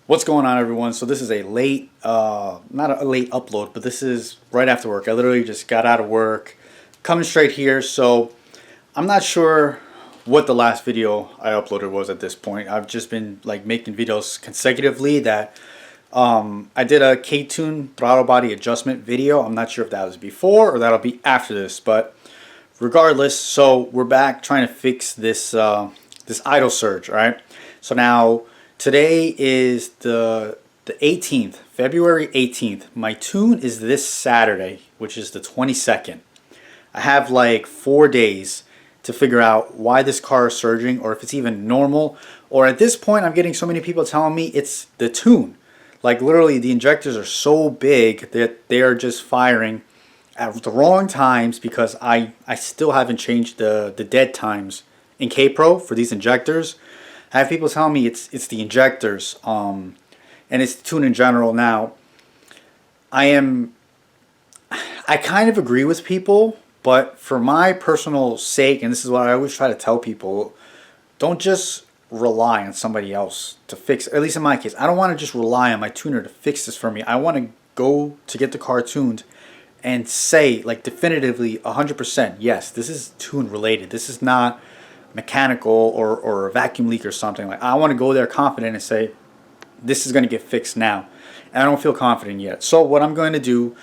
What's going on, everyone? So this is a late, not a late upload, but this is right after work. I literally just got out of work, coming straight here. So I'm not sure what the last video I uploaded was at this point. I've just been like making videos consecutively that I did a K-tune throttle body adjustment video. I'm not sure if that was before or that'll be after this, but regardless, so we're back trying to fix this this idle surge. All right. So now today is the 18th, February 18th. My tune is this Saturday, which is the 22nd. I have like 4 days to figure out why this car is surging, or if it's even normal. Or at this point, I'm getting so many people telling me it's the tune. Like literally, the injectors are so big that they are just firing at the wrong times because I still haven't changed the dead times in K-Pro for these injectors. I have people telling me it's the injectors and it's the tune in general. Now, I kind of agree with people, but for my personal sake, and this is what I always try to tell people, don't just rely on somebody else to fix, at least in my case. I don't want to just rely on my tuner to fix this for me. I want to go to get the car tuned and say like definitively 100%, yes, this is tune related. This is not mechanical or a vacuum leak or something. Like, I want to go there confident and say this is going to get fixed now, and I don't feel confident yet. So what I'm going to do,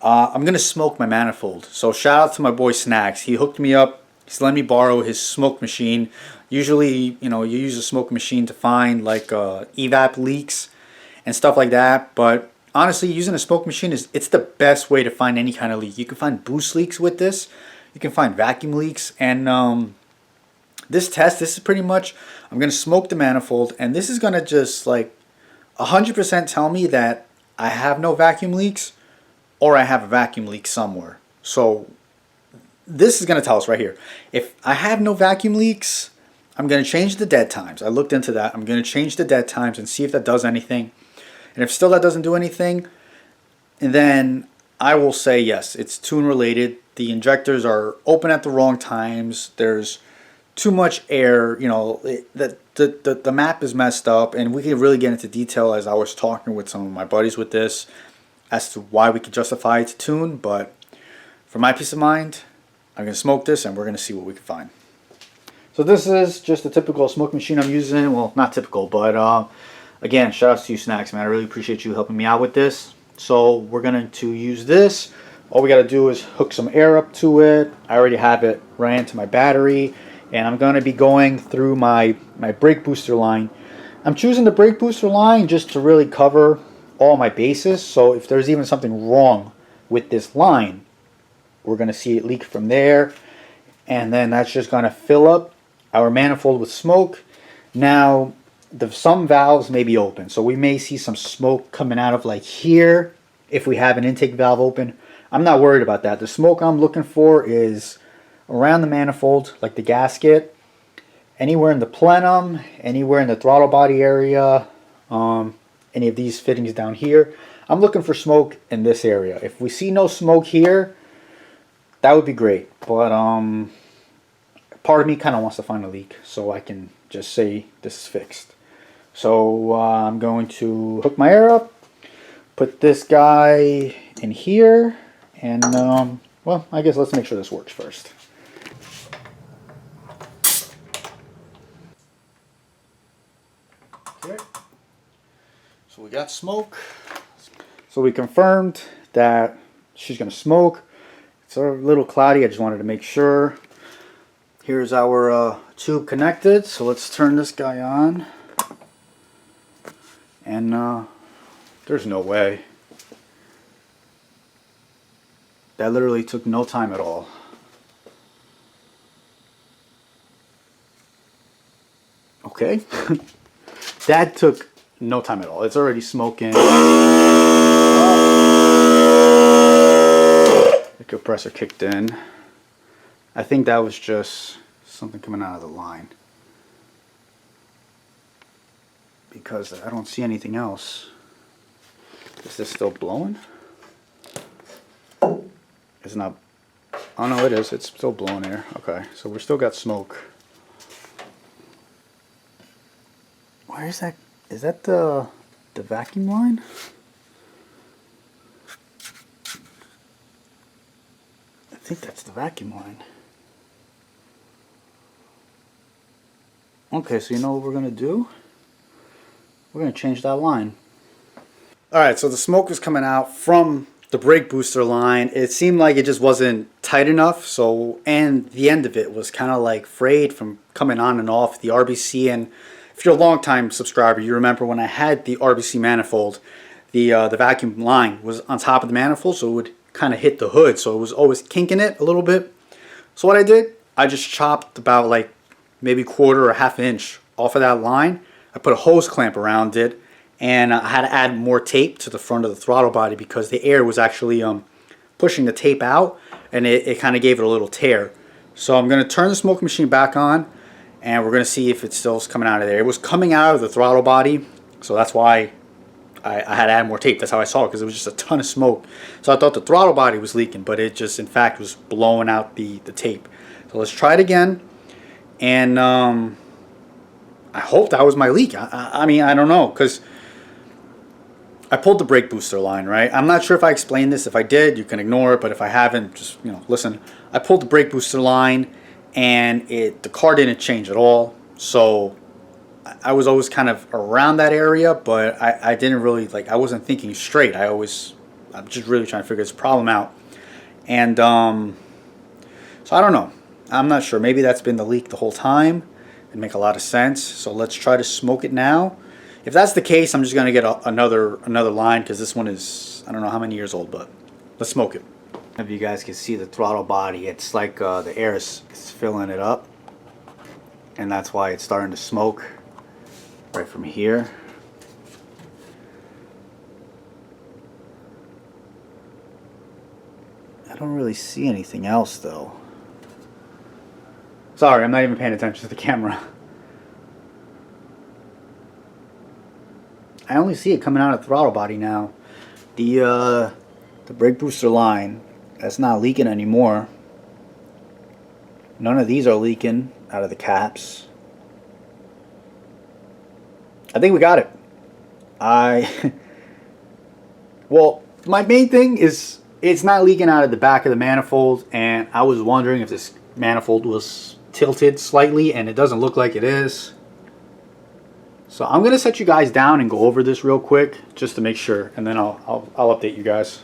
I'm going to smoke my manifold. So shout out to my boy Snacks. He hooked me up. He's letting me borrow his smoke machine. Usually, you know, you use a smoke machine to find like evap leaks and stuff like that, but honestly, using a smoke machine it's the best way to find any kind of leak. You can find boost leaks with this. You can find vacuum leaks, and this is pretty much, I'm going to smoke the manifold, and this is going to just like 100% tell me that I have no vacuum leaks or I have a vacuum leak somewhere. So this is going to tell us right here. If I have no vacuum leaks, I'm going to change the dead times. I looked into that. I'm going to change the dead times and see if that does anything. And if still that doesn't do anything, and then I will say yes, it's tune related. The injectors are open at the wrong times. There's too much air, you know, the map is messed up, and we can really get into detail as I was talking with some of my buddies with this as to why we could justify it to tune. But for my peace of mind, I'm going to smoke this and we're going to see what we can find. So this is just a typical smoke machine I'm using. Well, not typical, but again, shout out to you, Snacks, man. I really appreciate you helping me out with this. So we're going to use this. All we got to do is hook some air up to it. I already have it ran into my battery. And I'm going to be going through my brake booster line. I'm choosing the brake booster line just to really cover all my bases. So if there's even something wrong with this line, we're going to see it leak from there. And then that's just going to fill up our manifold with smoke. Now, some valves may be open. So we may see some smoke coming out of like here if we have an intake valve open. I'm not worried about that. The smoke I'm looking for is around the manifold, like the gasket, anywhere in the plenum, anywhere in the throttle body area, any of these fittings down here. I'm looking for smoke in this area. If we see no smoke here, that would be great. But part of me kind of wants to find a leak so I can just say this is fixed. So I'm going to hook my air up, put this guy in here, and well, I guess let's make sure this works first. Okay. So we got smoke. So we confirmed that she's going to smoke. It's a little cloudy. I just wanted to make sure. Here's our tube connected. So let's turn this guy on. And there's no way. That literally took no time at all. Okay. That took no time at all. It's already smoking. The compressor kicked in. I think that was just something coming out of the line, because I don't see anything else. Is this still blowing? It's not. Oh no, it is. It's still blowing air. Okay, so we still got smoke. Where is that? Is that the the vacuum line? I think that's the vacuum line. Okay, so you know what we're going to do? We're going to change that line. Alright, so the smoke was coming out from the brake booster line. It seemed like it just wasn't tight enough, so, and the end of it was kind of like frayed from coming on and off the RBC. And if you're a long time subscriber, you remember when I had the RBC manifold, the vacuum line was on top of the manifold, so it would kind of hit the hood, so it was always kinking it a little bit. So what I did, I just chopped about like maybe quarter or half inch off of that line. I put a hose clamp around it, and I had to add more tape to the front of the throttle body because the air was actually pushing the tape out, and it kind of gave it a little tear. So I'm going to turn the smoke machine back on, and we're going to see if it still is coming out of there. It was coming out of the throttle body, so that's why I had to add more tape. That's how I saw it, because it was just a ton of smoke. So I thought the throttle body was leaking, but it just in fact was blowing out the tape. So let's try it again, and I hope that was my leak. I mean, I don't know, because I pulled the brake booster line, right? I'm not sure if I explained this. If I did, you can ignore it, but if I haven't, just, you know, listen. I pulled the brake booster line, and the car didn't change at all. So I was always kind of around that area, but I didn't really, like, I wasn't thinking straight. I'm just really trying to figure this problem out. And so I don't know. I'm not sure. Maybe that's been the leak the whole time. It'd make a lot of sense. So let's try to smoke it now. If that's the case, I'm just going to get another line, because this one is, I don't know how many years old, but let's smoke it. If you guys can see the throttle body, it's like the air is filling it up, and that's why it's starting to smoke right from here. I don't really see anything else though. Sorry, I'm not even paying attention to the camera. I only see it coming out of the throttle body now. The brake booster line, that's not leaking anymore. None of these are leaking out of the caps. I think we got it. Well, my main thing is it's not leaking out of the back of the manifold, and I was wondering if this manifold was tilted slightly, and it doesn't look like it is. So I'm gonna set you guys down and go over this real quick just to make sure, and then I'll update you guys.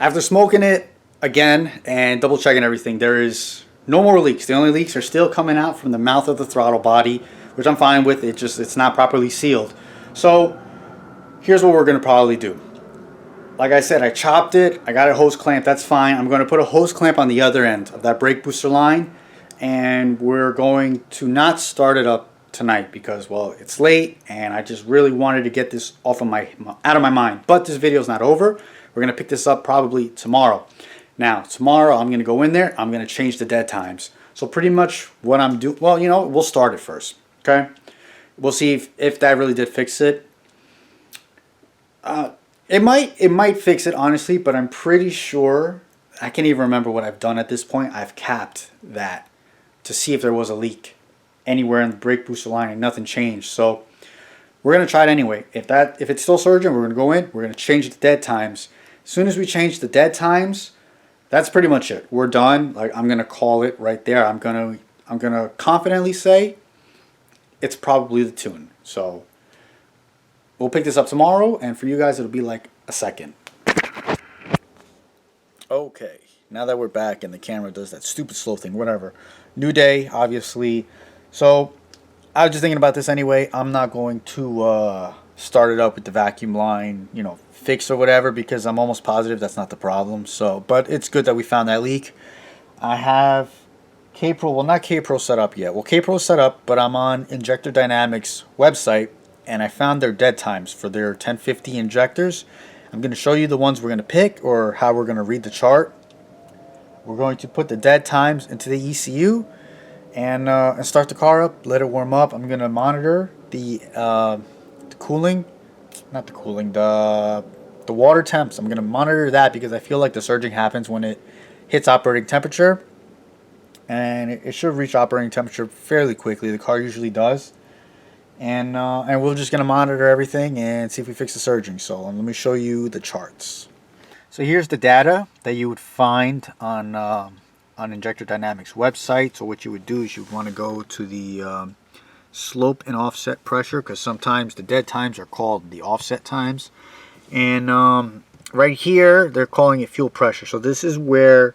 After smoking it again and double checking everything, there is no more leaks. The only leaks are still coming out from the mouth of the throttle body, which I'm fine with. It's not properly sealed. So here's what we're gonna probably do. Like I said, I chopped it. I got a hose clamp. That's fine. I'm gonna put a hose clamp on the other end of that brake booster line, and we're going to not start it up tonight because, well, it's late and I just really wanted to get this out of my mind. But this video is not over. We're gonna pick this up probably tomorrow. Now tomorrow I'm gonna go in there, I'm gonna change the dead times. So pretty much what I'm doing, well, you know, we'll start it first, okay? We'll see if that really did fix it. It might fix it, honestly, but I'm pretty sure, I can't even remember what I've done at this point. I've capped that to see if there was a leak anywhere in the brake booster line, and nothing changed. So we're gonna try it anyway. If it's still surging, we're gonna go in, we're gonna change the dead times. As soon as we change the dead times, that's pretty much it. We're done. Like, I'm gonna call it right there. I'm gonna confidently say it's probably the tune. So we'll pick this up tomorrow, and for you guys it'll be like a second. Okay, now that we're back and the camera does that stupid slow thing, whatever. New day, obviously. So I was just thinking about this anyway. I'm not going to start it up with the vacuum line, you know, fixed or whatever, because I'm almost positive that's not the problem. So, but it's good that we found that leak. I have K-Pro, well, not K-Pro set up yet. Well, K-Pro set up, but I'm on Injector Dynamics website, and I found their dead times for their 1050 injectors. I'm going to show you the ones we're going to pick, or how we're going to read the chart. We're going to put the dead times into the ECU and start the car up, let it warm up. I'm going to monitor the cooling, not the cooling, the water temps. I'm going to monitor that because I feel like the surging happens when it hits operating temperature, and it should reach operating temperature fairly quickly. The car usually does. and we're just gonna monitor everything and see if we fix the surging. So let me show you the charts. So here's the data that you would find on Injector Dynamics website. So what you would do is you want to go to the slope and offset pressure, because sometimes the dead times are called the offset times, and right here they're calling it fuel pressure. So this is what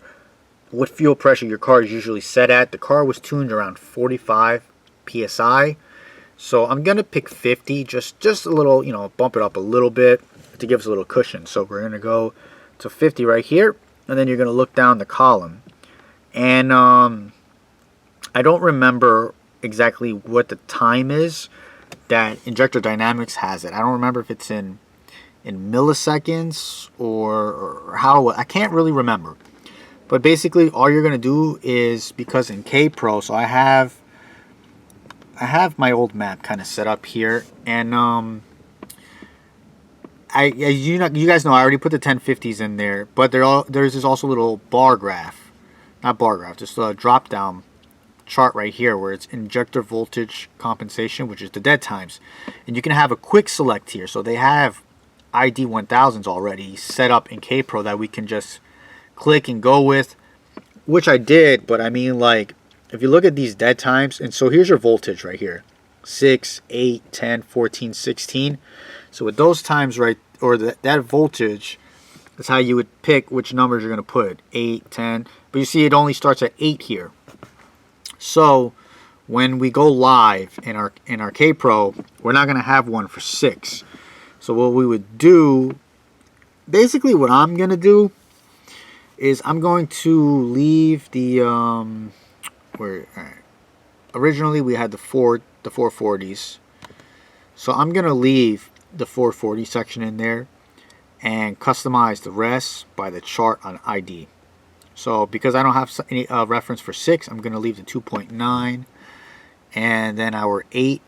fuel pressure your car is usually set at. The car was tuned around 45 psi, so I'm gonna pick 50, just a little, you know, bump it up a little bit to give us a little cushion. So we're gonna go to 50 right here, and then you're gonna look down the column, and I don't remember exactly what the time is that Injector Dynamics has it. I don't remember if it's in milliseconds or how. I can't really remember. But basically all you're going to do is, because in K-Pro, so I have my old map kind of set up here, and you guys know I already put the 1050s in there, but there's also a little bar graph, not bar graph, just a drop down chart right here where it's injector voltage compensation, which is the dead times, and you can have a quick select here. So they have ID 1000s already set up in K-Pro that we can just click and go with, which I did. But I mean, like, if you look at these dead times, and so here's your voltage right here, 6, 8, 10, 14, 16. So with those times, right, or that voltage, that's how you would pick which numbers you're going to put, 8, 10. But you see it only starts at 8 here. So when we go live in our K-Pro, we're not going to have one for 6. So what we would do, basically what I'm going to do is I'm going to leave the originally we had the 440s. So I'm going to leave the 440 section in there and customize the rest by the chart on ID. So because I don't have any reference for 6, I'm going to leave the 2.9, and then our 8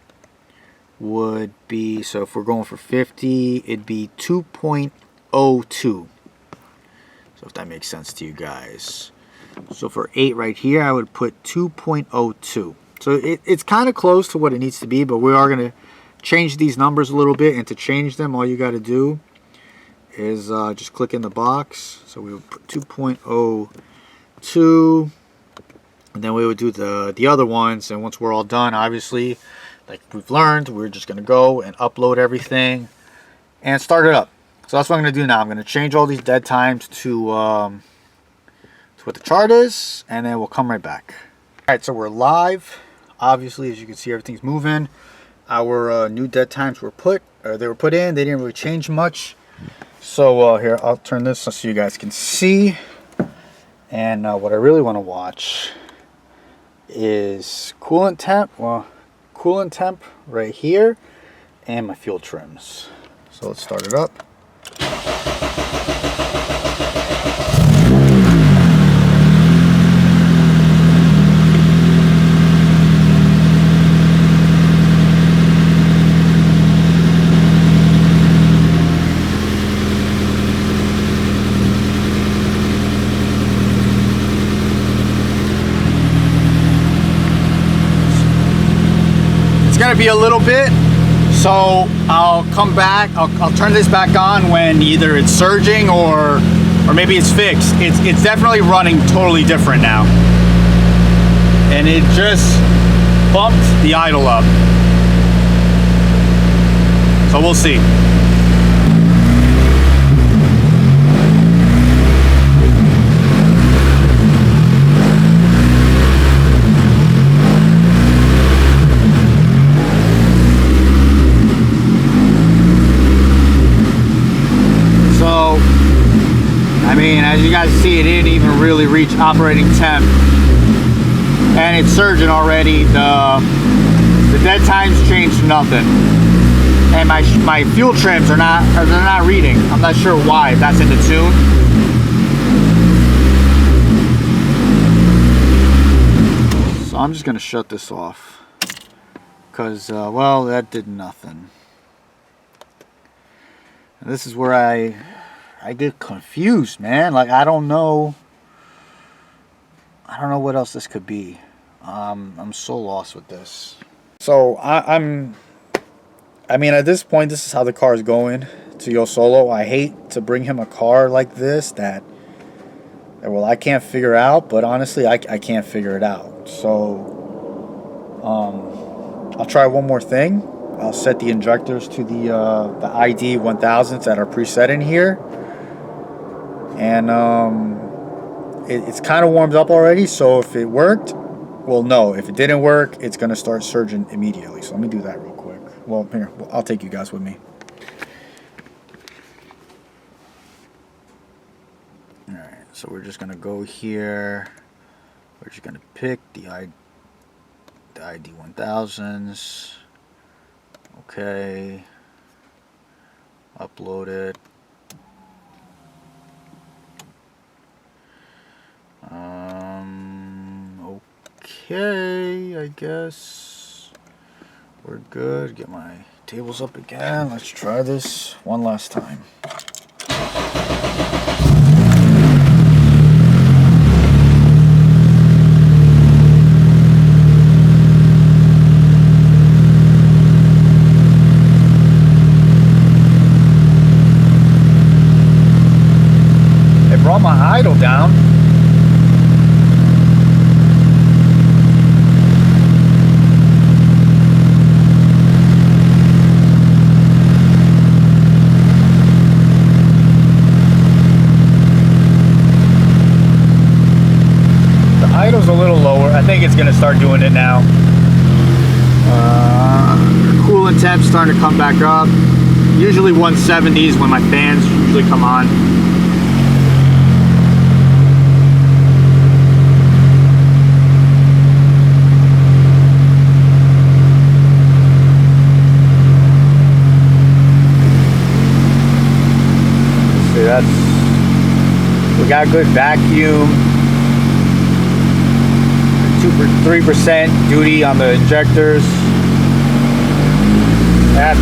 would be, so if we're going for 50, it'd be 2.02. So if that makes sense to you guys. So for 8 right here, I would put 2.02. So it's kind of close to what it needs to be, but we are going to change these numbers a little bit, and to change them, all you got to do is just click in the box. So we would put 2.02, and then we would do the other ones, and once we're all done, obviously, like we've learned, we're just going to go and upload everything and start it up. So that's what I'm going to do now. I'm going to change all these dead times to what the chart is, and then we'll come right back. Alright, so we're live. Obviously, as you can see, everything's moving. Our new dead times were put in. They didn't really change much. So here, I'll turn this so you guys can see. And what I really want to watch is coolant temp. Well, coolant temp right here, and my fuel trims. So let's start it up. Gonna be a little bit, so I'll come back. I'll turn this back on when either it's surging or maybe it's fixed. It's definitely running totally different now, and it just bumped the idle up. So we'll see. I mean, as you guys see, it didn't even really reach operating temp, and it's surging already. The dead times changed to nothing, and my fuel trims they're not reading. I'm not sure why. If that's in the tune. So I'm just gonna shut this off because well, that did nothing. And this is where I get confused, man. Like I don't know what else this could be. I'm so lost with this. So I'm I mean, at this point, this is how the car is going to Yo Solo. I hate to bring him a car like this that well, I can't figure out, but honestly, I can't figure it out. So I'll try one more thing. I'll set the injectors to the ID 1000s that are preset in here, and it's kind of warmed up already. So if it worked, well, no. If it didn't work, it's gonna start surging immediately. So let me do that real quick. Well, here, I'll take you guys with me. All right. So we're just gonna go here. We're just gonna pick the ID 1000s. Okay. Upload it. Okay, I guess we're good. Get my tables up again. Let's try this one last time. It brought my idle down. Idle's a little lower. I think it's gonna start doing it now. Coolant temp starting to come back up. Usually 170s when my fans usually come on. See, we got good vacuum. 3% duty on the injectors.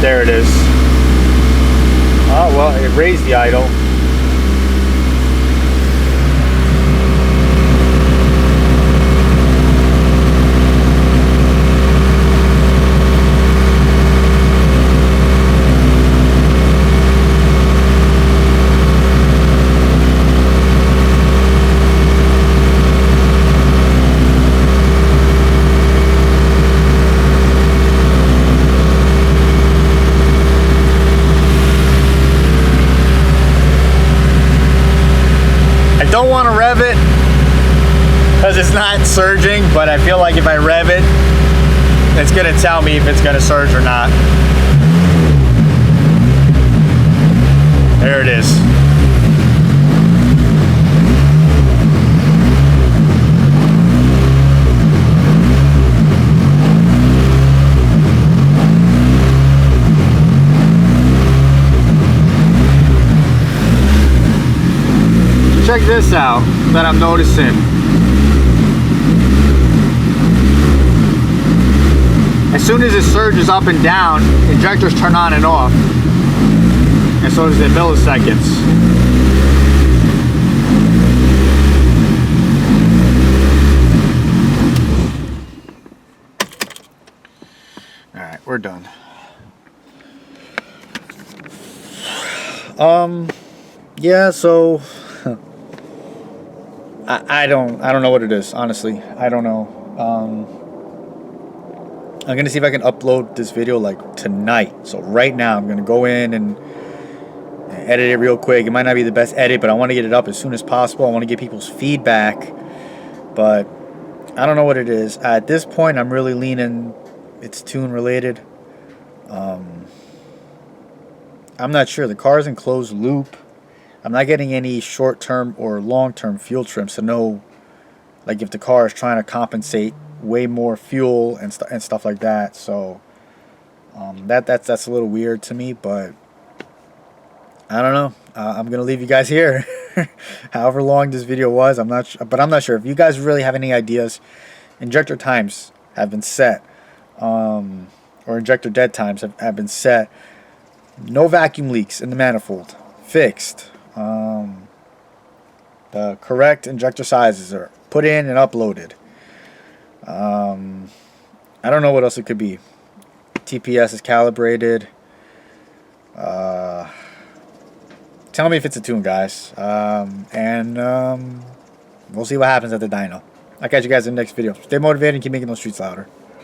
There it is. Oh well, it raised the idle. Don't want to rev it because it's not surging, but I feel like if I rev it, it's going to tell me if it's going to surge or not. There it is. Check this out that I'm noticing. As soon as it surges up and down, injectors turn on and off. And so does it in milliseconds. Alright, we're done. Yeah, so I don't know what it is, honestly. I don't know. I'm gonna see if I can upload this video like tonight. So right now I'm gonna go in and edit it real quick. It might not be the best edit, but I want to get it up as soon as possible. I want to get people's feedback, but I don't know what it is. At this point, I'm really leaning it's tune related. I'm not sure. The car's in closed loop. I'm not getting any short-term or long-term fuel trims to know, like, if the car is trying to compensate way more fuel and stuff like that. So that's a little weird to me, but I don't know. I'm gonna leave you guys here. However long this video was, I'm not sure if you guys really have any ideas. Injector times have been set, or injector dead times have been set. No vacuum leaks in the manifold, fixed. The correct injector sizes are put in and uploaded. I don't know what else it could be. TPS is calibrated. tell me if it's a tune, guys. We'll see what happens at the dyno. I'll catch you guys in the next video. Stay motivated and keep making those streets louder.